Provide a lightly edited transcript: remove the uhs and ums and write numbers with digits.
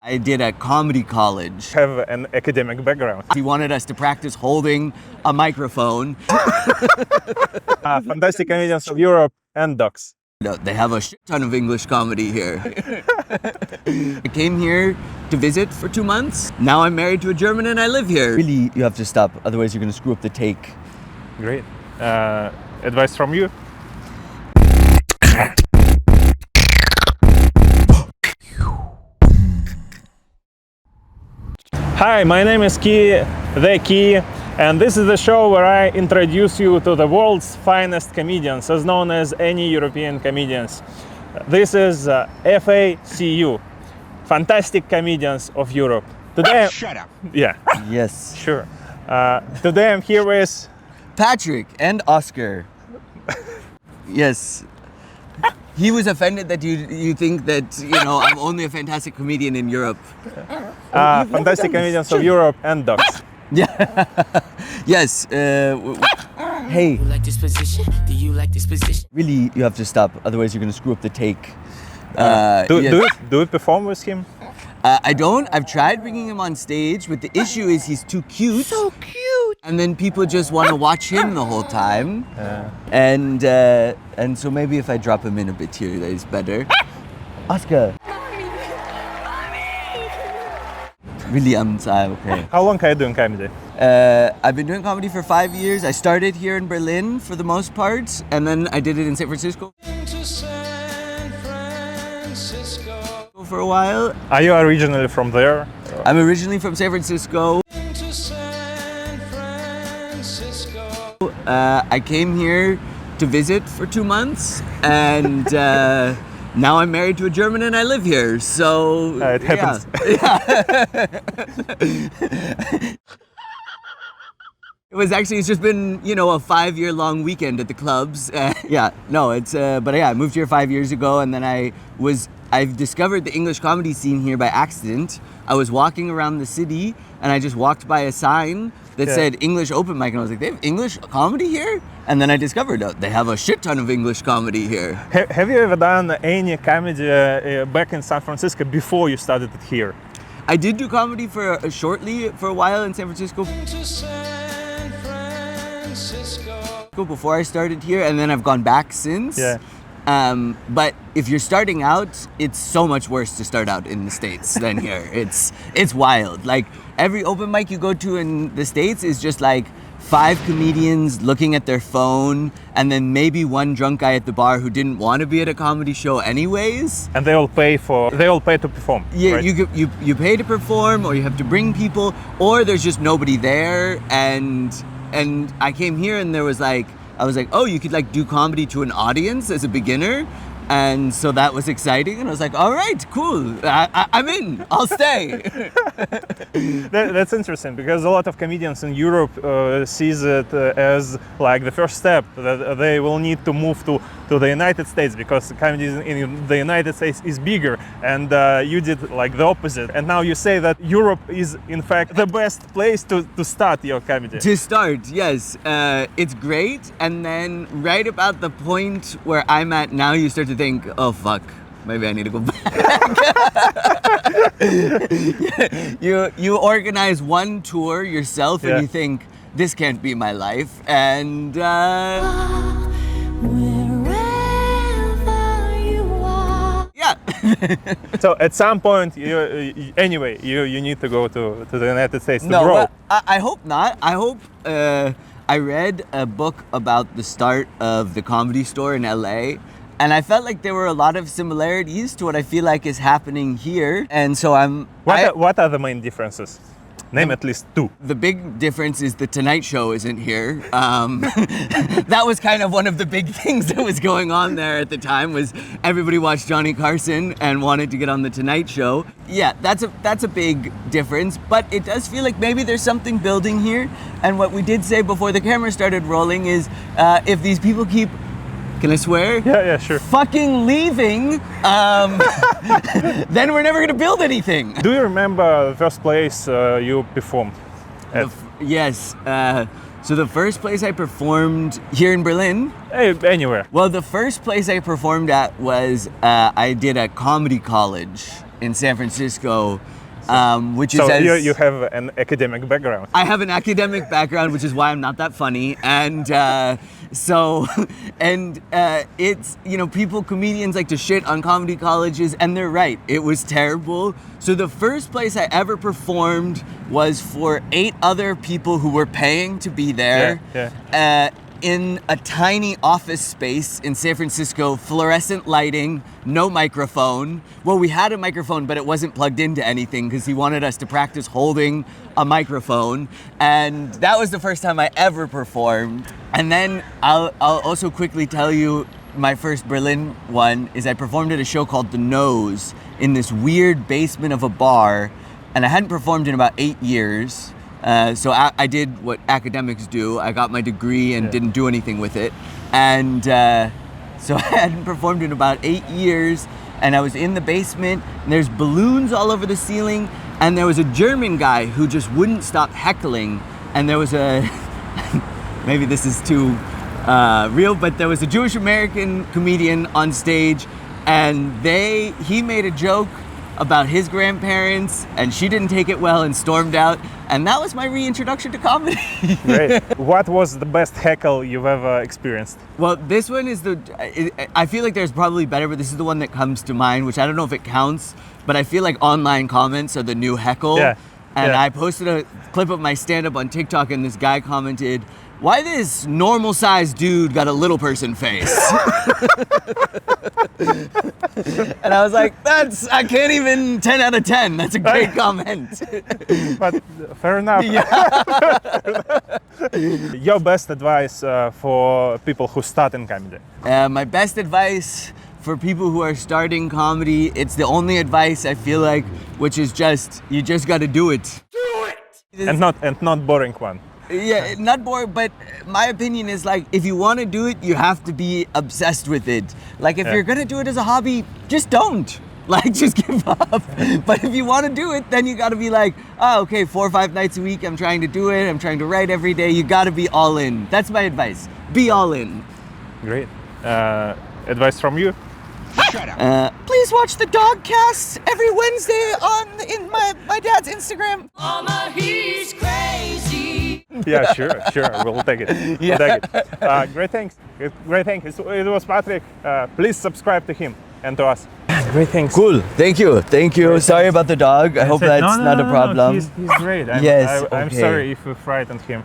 I did a comedy college. Have an academic background. He wanted us to practice holding a microphone. Fantastic comedians of Europe and docs. They have a shit ton of English comedy here. I came here to visit for 2 months. Now I'm married to a German and I live here. Really, you have to stop, otherwise you're going to screw up the take. Great. Advice from you? Hi, my name is Key, the Key, and this is the show where I introduce you to the world's finest comedians, as known as any European comedians. This is FACU, Fantastic Comedians of Europe. Today, Shut up. Yeah, Yes. sure. Today I'm here with Patrick and Oscar. Yes. He was offended that you think that, I'm only a fantastic comedian in Europe. Fantastic Comedians of Europe and docs. Yeah. Yes. Hey. You like this position? Do you like this position? Really, you have to stop, otherwise you're going to screw up the take. Do you perform with him? I don't. I've tried bringing him on stage, but the issue is he's too cute. So cute. And then people just want to watch him the whole time. And so maybe if I drop him in a bit here, that is better. Oscar. Really, I'm sorry, okay. How long are you doing comedy? I've been doing comedy for 5 years. I started here in Berlin for the most part, and then I did it in San Francisco for a while. Are you originally from there? I'm originally from San Francisco. I came here to visit for 2 months, and now I'm married to a German and I live here. So it happens. Yeah. It's just been, a 5-year-long weekend at the clubs. I moved here 5 years ago, and then I've discovered the English comedy scene here by accident. I was walking around the city and I just walked by a sign that said English open mic, and I was like, they have English comedy here? And then I discovered they have a shit ton of English comedy here. Have you ever done any comedy back in San Francisco before you started it here? I did do comedy shortly for a while in San Francisco. Before I started here, and then I've gone back since. Yeah. But if you're starting out, it's so much worse to start out in the States than here. It's wild. Like, every open mic you go to in the States is just like 5 comedians looking at their phone, and then maybe one drunk guy at the bar who didn't want to be at a comedy show anyways. And they all pay to perform. Yeah, right? you pay to perform, or you have to bring people, or there's just nobody there. And I came here and I was like, oh, you could do comedy to an audience as a beginner. And so that was exciting. And I was like, all right, cool. I'm in. I'll stay. That's interesting, because a lot of comedians in Europe sees it as like the first step, that they will need to move to the United States, because comedy in the United States is bigger. And you did the opposite. And now you say that Europe is in fact the best place to start your comedy. To start, yes. It's great. And then right about the point where I'm at now, you start to think, oh fuck, maybe I need to go back. You organize one tour yourself, and you think, this can't be my life. And Wherever you are. yeah. So at some point, you need to go to the United States to grow. Well, I hope not. I hope I read a book about the start of the Comedy Store in LA, and I felt like there were a lot of similarities to what I feel like is happening here. And so What are the main differences? Name at least 2. The big difference is the Tonight Show isn't here. That was kind of one of the big things that was going on there at the time, was everybody watched Johnny Carson and wanted to get on the Tonight Show. Yeah, that's a big difference, but it does feel like maybe there's something building here. And what we did say before the camera started rolling is, if these people keep, can I swear? Yeah, sure. Fucking leaving, then we're never gonna build anything. Do you remember the first place you performed at? Yes. So the first place I performed here in Berlin. Anywhere. Well, the first place I performed at was I did a comedy college in San Francisco, which So is you have an academic background. I have an academic background, which is why I'm not that funny. And it's, comedians like to shit on comedy colleges, and they're right. It was terrible. So the first place I ever performed was for 8 other people who were paying to be there. In a tiny office space in San Francisco, fluorescent lighting, no microphone. Well, we had a microphone, but it wasn't plugged into anything because he wanted us to practice holding a microphone. And that was the first time I ever performed. And then I'll also quickly tell you my first Berlin one is I performed at a show called The Nose in this weird basement of a bar. And I hadn't performed in about 8 years. So I did what academics do. I got my degree and didn't do anything with it. And so I hadn't performed in about 8 years. And I was in the basement, and there's balloons all over the ceiling. And there was a German guy who just wouldn't stop heckling. And there was maybe this is too real, but there was a Jewish American comedian on stage, and he made a joke about his grandparents, and she didn't take it well and stormed out. And that was my reintroduction to comedy. Great. What was the best heckle you've ever experienced? Well, this one is I feel like there's probably better, but this is the one that comes to mind, which I don't know if it counts, but I feel like online comments are the new heckle. And I posted a clip of my stand-up on TikTok, and this guy commented, "Why this normal-sized dude got a little person face?" And I was like, I can't even 10 out of 10. That's a great comment. But fair enough. Your best advice for people who start in comedy? My best advice for people who are starting comedy, it's the only advice I feel like, which is you just got to do it. Do it! And not boring one. Yeah, not boring, but my opinion is like, if you want to do it, you have to be obsessed with it. Like, if you're gonna do it as a hobby, just don't. Like, just give up. But if you want to do it, then you got to be like, oh, okay, 4 or 5 nights a week, I'm trying to do it. I'm trying to write every day. You got to be all in. That's my advice. Be all in. Great. Advice from you? Please watch the Dogcast every Wednesday in my dad's Instagram. Mama, he's crazy. Yeah, sure. We'll take it. We'll take it. Great, thanks. Great, thanks. It was Patrick. Please subscribe to him and to us. Great, thanks. Cool. Thank you. Sorry about the dog. I hope that's not a problem. He's great. Yes. I'm okay. sorry if you frightened him.